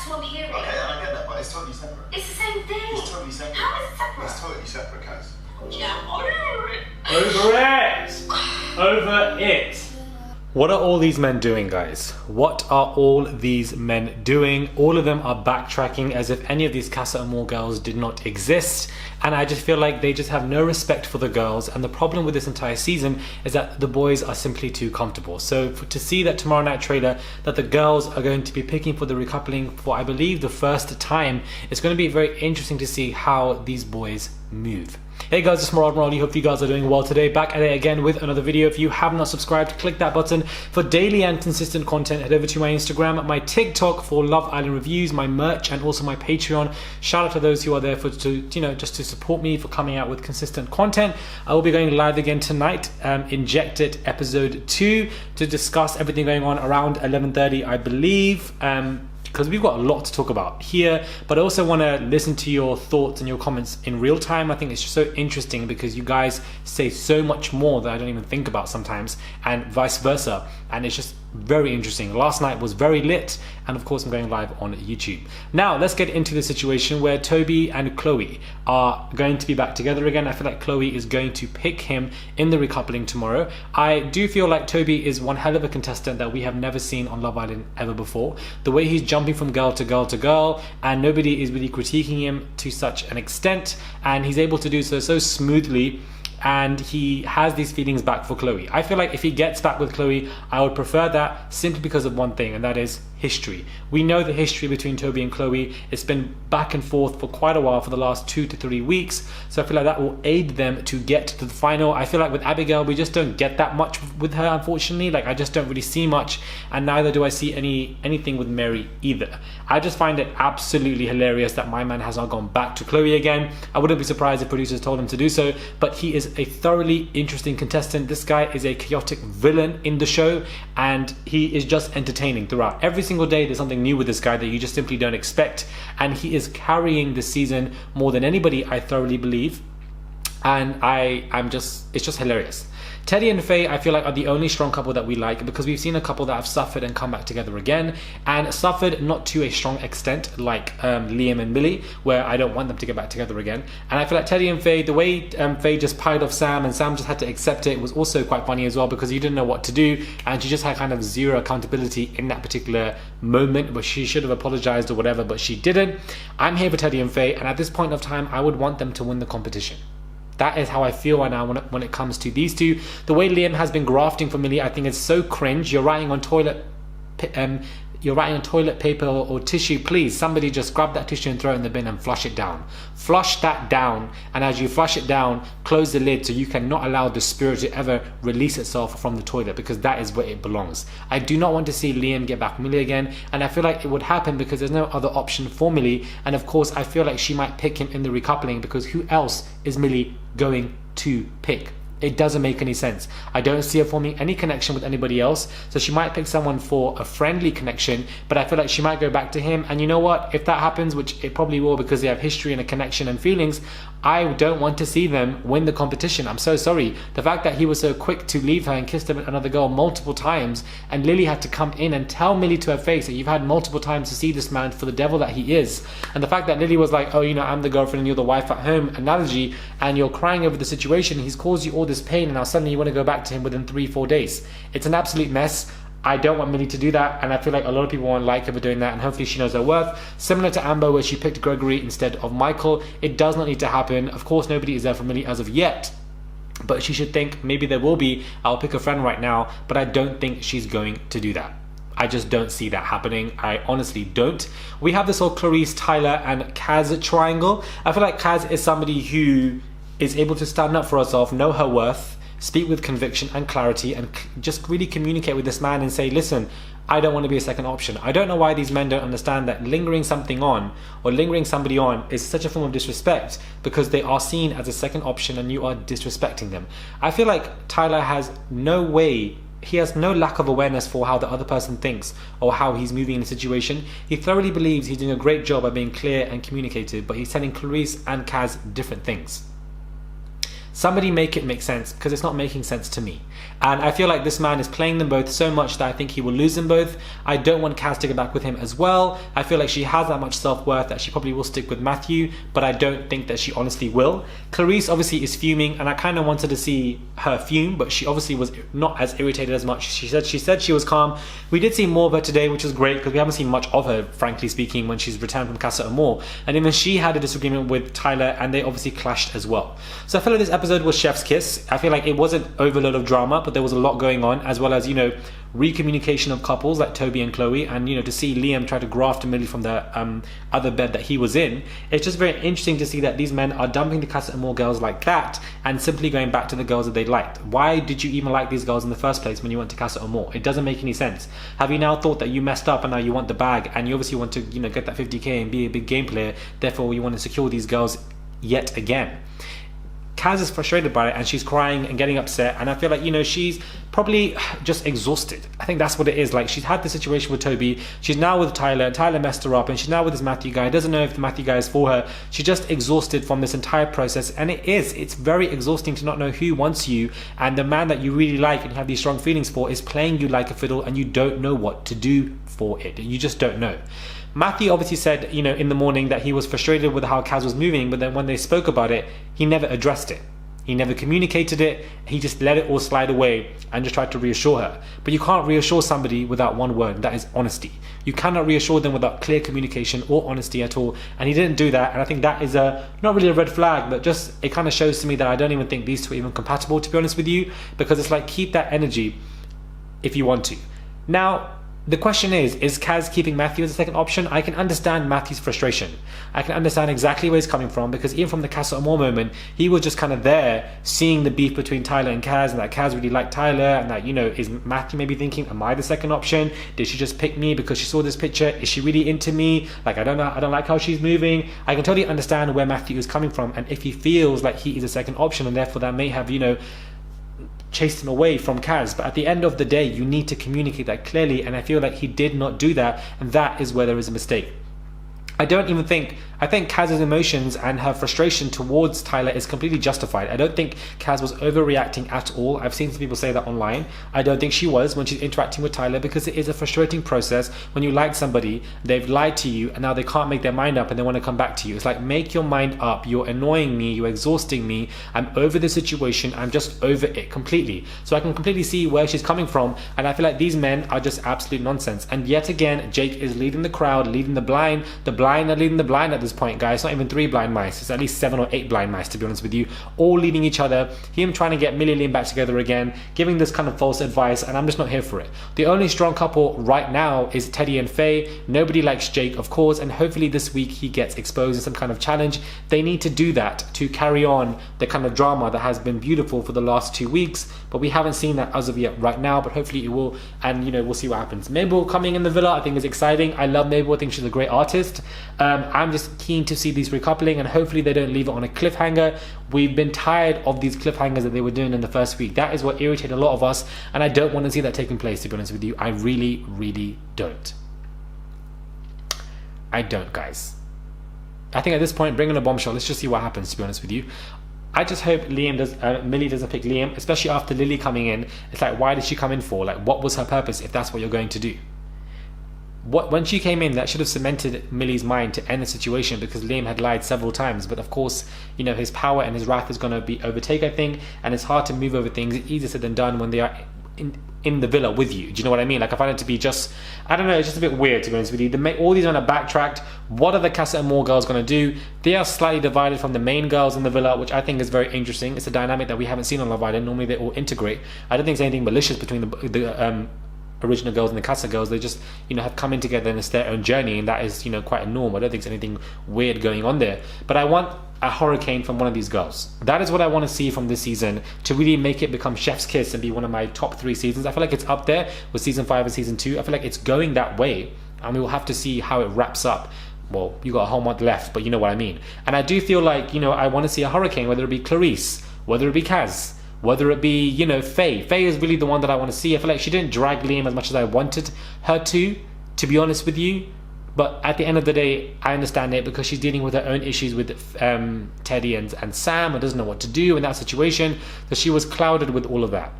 That's what I'm hearing. Okay, and I get that, but it's totally separate. It's the same thing. It's totally separate. How is it separate? It's totally separate, Kaz. Yeah, over it. Over it. What are all these men doing, guys? What are all these men doing? All of them are backtracking as if any of these Casa Amor girls did not exist. And I just feel like they just have no respect for the girls. And the problem with this entire season is that the boys are simply too comfortable. So to see that tomorrow night trailer, that the girls are going to be picking for the recoupling for, I believe, the first time, it's going to be very interesting to see how these boys move. Hey guys, it's Maradi. Hope you guys are doing well today. Back at it again with another video. If you have not subscribed, click that button for daily and consistent content. Head over to my Instagram, my TikTok for Love Island reviews, my merch, and also my Patreon. Shout out to those who are there just to support me for coming out with consistent content. I will be going live again tonight, Injected episode 2, to discuss everything going on around 11:30, I believe. Because we've got a lot to talk about here, but I also want to listen to your thoughts and your comments in real time. I think it's just so interesting because you guys say so much more that I don't even think about sometimes, and vice versa, and it's just very interesting. Last night was very lit, and of course I'm going live on YouTube. Now let's get into the situation where Tobi and Chloe are going to be back together again. I feel like Chloe is going to pick him in the recoupling tomorrow. I do feel like Tobi is one hell of a contestant that we have never seen on Love Island ever before. The way he's jumping from girl to girl to girl, and nobody is really critiquing him to such an extent, and he's able to do so smoothly. And he has these feelings back for Chloe. I feel like if he gets back with Chloe, I would prefer that simply because of one thing, and that is history. We know the history between Tobi and Chloe. It's been back and forth for quite a while, for the last 2 to 3 weeks. So I feel like that will aid them to get to the final. I feel like with Abigail, we just don't get that much with her, unfortunately. Like, I just don't really see much, and neither do I see anything with Mary either. I just find it absolutely hilarious that my man has not gone back to Chloe again. I wouldn't be surprised if producers told him to do so, but he is a thoroughly interesting contestant. This guy is a chaotic villain in the show, and he is just entertaining throughout. Every single day there's something new with this guy that you just simply don't expect, and he is carrying the season more than anybody, I thoroughly believe. And it's just hilarious. Teddy and Faye, I feel like, are the only strong couple that we like, because we've seen a couple that have suffered and come back together again, and suffered not to a strong extent like Liam and Millie, where I don't want them to get back together again. And I feel like Teddy and Faye, the way Faye just piled off Sam and Sam just had to accept it, was also quite funny as well, because he didn't know what to do, and she just had kind of zero accountability in that particular moment, but she should have apologized or whatever, but she didn't. I'm here for Teddy and Faye, and at this point of time, I would want them to win the competition. That is how I feel right now when it comes to these two. The way Liam has been grafting for Millie, I think is so cringe. You're writing on toilet paper or tissue. Please, somebody just grab that tissue and throw it in the bin and flush it down. Flush that down, and as you flush it down, close the lid so you cannot allow the spirit to ever release itself from the toilet, because that is where it belongs. I do not want to see Liam get back Millie again, and I feel like it would happen because there's no other option for Millie, and of course I feel like she might pick him in the recoupling, because who else is Millie going to pick? It doesn't make any sense. I don't see her forming any connection with anybody else, so she might pick someone for a friendly connection, but I feel like she might go back to him. And you know what, if that happens, which it probably will because they have history and a connection and feelings, I don't want to see them win the competition. I'm so sorry. The fact that he was so quick to leave her and kissed another girl multiple times, and Lily had to come in and tell Millie to her face that you've had multiple times to see this man for the devil that he is, and the fact that Lily was like, oh, you know, I'm the girlfriend and you're the wife at home analogy, and you're crying over the situation, he's caused you all this pain, and now suddenly you want to go back to him within 3-4 days. It's an absolute mess. I don't want Millie to do that, and I feel like a lot of people won't like her for doing that, and hopefully she knows her worth. Similar to Amber, where she picked Gregory instead of Michael. It does not need to happen. Of course, nobody is there for Millie as of yet, but she should think maybe there will be. I'll pick a friend right now, but I don't think she's going to do that. I just don't see that happening. I honestly don't. We have this whole Clarisse, Tyler, and Kaz triangle. I feel like Kaz is somebody who is able to stand up for herself, know her worth, speak with conviction and clarity, and just really communicate with this man and say, listen, I don't want to be a second option. I don't know why these men don't understand that lingering something on, or lingering somebody on, is such a form of disrespect, because they are seen as a second option and you are disrespecting them. I feel like Tyler has no way, he has no lack of awareness for how the other person thinks or how he's moving in the situation. He thoroughly believes he's doing a great job at being clear and communicative, but he's telling Clarisse and Kaz different things. Somebody make it make sense, because it's not making sense to me. And I feel like this man is playing them both so much that I think he will lose them both. I don't want Kaz to get back with him as well. I feel like she has that much self-worth that she probably will stick with Matthew, but I don't think that she honestly will. Clarisse obviously is fuming, and I kind of wanted to see her fume, but she obviously was not as irritated as much. She said she was calm. We did see more of her today, which was great, because we haven't seen much of her, frankly speaking, when she's returned from Casa Amor. And even she had a disagreement with Tyler, and they obviously clashed as well. So I feel like this episode was chef's kiss. I feel like it wasn't overload of drama, but there was a lot going on, as well as, you know, recommunication of couples like Tobi and Chloe, and, you know, to see Liam try to graft Millie from the other bed that he was in. It's just very interesting to see that these men are dumping the Casa Amor girls like that and simply going back to the girls that they liked. Why did you even like these girls in the first place when you went to Casa Amor? It doesn't make any sense. Have you now thought that you messed up and now you want the bag, and you obviously want to, you know, get that 50k and be a big game player, therefore you want to secure these girls yet again? Kaz is frustrated by it, and she's crying and getting upset, and I feel like, you know, she's probably just exhausted. I think that's what it is. Like, she's had the situation with Tobi, she's now with Tyler, and Tyler messed her up, and she's now with this Matthew guy, doesn't know if the Matthew guy is for her. She's just exhausted from this entire process, and it's very exhausting to not know who wants you, and the man that you really like and have these strong feelings for is playing you like a fiddle, and you don't know what to do for it. You just don't know. Matthew obviously said, you know, in the morning that he was frustrated with how Kaz was moving, but then when they spoke about it, he never addressed it. He never communicated it. He just let it all slide away and just tried to reassure her. But you can't reassure somebody without one word, and that is honesty. You cannot reassure them without clear communication or honesty at all. And he didn't do that. And I think that is not really a red flag, but just it kind of shows to me that I don't even think these two are even compatible, to be honest with you, because it's like, keep that energy if you want to. Now, the question is Kaz keeping Matthew as a second option? I can understand Matthew's frustration. I can understand exactly where he's coming from, because even from the Casa Amor moment, he was just kind of there seeing the beef between Tyler and Kaz, and that Kaz really liked Tyler, and that, you know, is Matthew maybe thinking, am I the second option? Did she just pick me because she saw this picture? Is she really into me? Like, I don't know, I don't like how she's moving. I can totally understand where Matthew is coming from, and if he feels like he is a second option, and therefore that may have, you know, chased him away from Kaz. But at the end of the day, you need to communicate that clearly, and I feel like he did not do that, and that is where there is a mistake. I think Kaz's emotions and her frustration towards Tyler is completely justified. I don't think Kaz was overreacting at all. I've seen some people say that online. I don't think she was when she's interacting with Tyler, because it is a frustrating process when you like somebody, they've lied to you, and now they can't make their mind up and they want to come back to you. It's like, make your mind up. You're annoying me. You're exhausting me. I'm over the situation. I'm just over it completely. So I can completely see where she's coming from, and I feel like these men are just absolute nonsense. And yet again, Jake is leading the crowd, leading the blind. The blind are leading the blind at this point, guys. It's not even 3 blind mice, it's at least 7 or 8 blind mice, to be honest with you, all leading each other. Him trying to get Millie and Liam back together again, giving this kind of false advice, and I'm just not here for it. The only strong couple right now is Teddy and Faye. Nobody likes Jake, of course, and hopefully this week he gets exposed in some kind of challenge. They need to do that to carry on the kind of drama that has been beautiful for the last 2 weeks, but we haven't seen that as of yet right now, but hopefully it will, and, you know, we'll see what happens. Mabel coming in the villa, I think, is exciting. I love Mabel. I think she's a great artist. I'm just keen to see these recoupling, and hopefully they don't leave it on a cliffhanger. We've been tired of these cliffhangers that they were doing in the first week. That is what irritated a lot of us, and I don't want to see that taking place, to be honest with you. I really, really don't. I don't, guys. I think at this point, bring in a bombshell. Let's just see what happens, to be honest with you. I just hope Millie doesn't pick Liam, especially after Lily coming in. It's like, why did she come in for? Like, what was her purpose if that's what you're going to do? When she came in, that should have cemented Millie's mind to end the situation, because Liam had lied several times. But of course, you know, his power and his wrath is going to be overtake, I think, and it's hard to move over things. It's easier said than done when they are in the villa with you. Do you know what I mean? Like, I find it to be just, I don't know, it's just a bit weird, to be honest with you. All these men are backtracked. What are the Casa Amor girls going to do? They are slightly divided from the main girls in the villa, which I think is very interesting. It's a dynamic that we haven't seen on Love Island. Normally they all integrate. I don't think there's anything malicious between the original girls and the Casa girls. They just, you know, have come in together and it's their own journey, and that is, you know, quite a norm. I don't think there's anything weird going on there. But I want a hurricane from one of these girls. That is what I want to see from this season, to really make it become chef's kiss and be one of my top 3 seasons. I feel like it's up there with season 5 and season 2. I feel like it's going that way, and we will have to see how it wraps up. Well, you got a whole month left, but you know what I mean. And I do feel like, you know, I want to see a hurricane, whether it be Clarisse, whether it be Kaz, whether it be, you know, Faye. Faye is really the one that I want to see. I feel like she didn't drag Liam as much as I wanted her to be honest with you. But at the end of the day, I understand it because she's dealing with her own issues with Teddy and Sam, and doesn't know what to do in that situation. So she was clouded with all of that.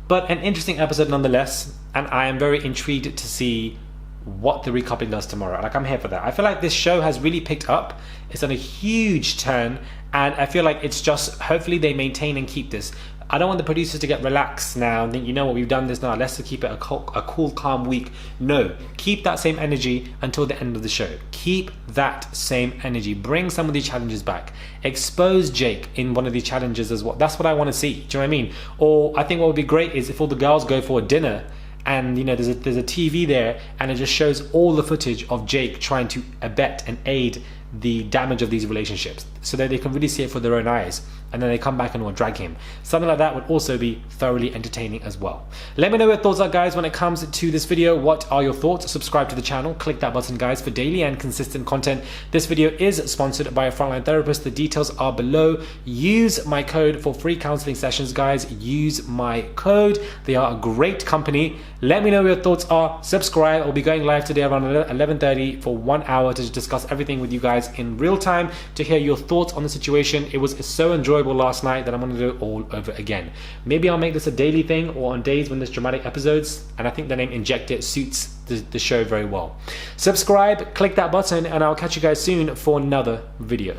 But an interesting episode nonetheless, and I am very intrigued to see what the recoupling does tomorrow. Like, I'm here for that. I feel like this show has really picked up. It's on a huge turn, and I feel like it's just, hopefully they maintain and keep this. I don't want the producers to get relaxed now and think, you know what, we've done this now, let's just keep it a cool, calm week. No, keep that same energy until the end of the show. Keep that same energy. Bring some of these challenges back. Expose Jake in one of these challenges as well. That's what I want to see. Do you know what I mean? Or I think what would be great is if all the girls go for a dinner, and you know there's a TV there, and it just shows all the footage of Jake trying to abet and aid the damage of these relationships, so that they can really see it for their own eyes, and then they come back and will drag him. Something like that would also be thoroughly entertaining as well. Let me know what your thoughts are, guys, when it comes to this video. What are your thoughts? Subscribe to the channel, click that button, guys, for daily and consistent content. This video is sponsored by a Frontline Therapist. The details are below. Use my code for free counseling sessions, guys. Use my code. They are a great company. Let me know what your thoughts are. Subscribe. I'll be going live today around 11:30 for 1 hour to discuss everything with you guys in real time, to hear your thoughts on the situation. It was so enjoyable last night that I'm going to do it all over again. Maybe I'll make this a daily thing, or on days when there's dramatic episodes, and I think the name Inject It suits the show very well. Subscribe, click that button, and I'll catch you guys soon for another video.